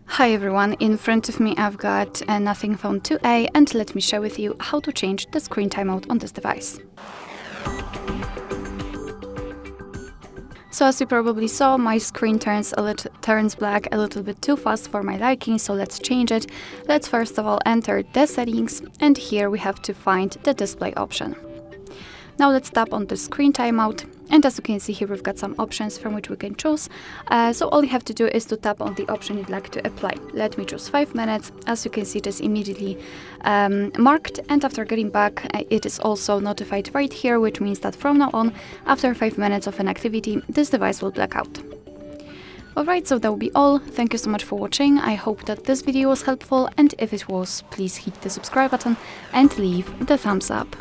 Hi everyone, in front of me I've got a Nothing Phone 2a and let me share with you how to change the screen timeout on this device. So as you probably saw, my screen turns black a little bit too fast for my liking, so let's change it. Let's first of all enter the settings, and here we have to find the display option. Now let's tap on the screen timeout, and as you can see here we've got some options from which we can choose. So all you have to do is to tap on the option you'd like to apply. Let me choose 5 minutes. As you can see, it is immediately marked, and after getting back it is also notified right here, which means that from now on, after 5 minutes of an activity, this device will black out. Alright, so that will be all. Thank you so much for watching. I hope that this video was helpful, and if it was, please hit the subscribe button and leave the thumbs up.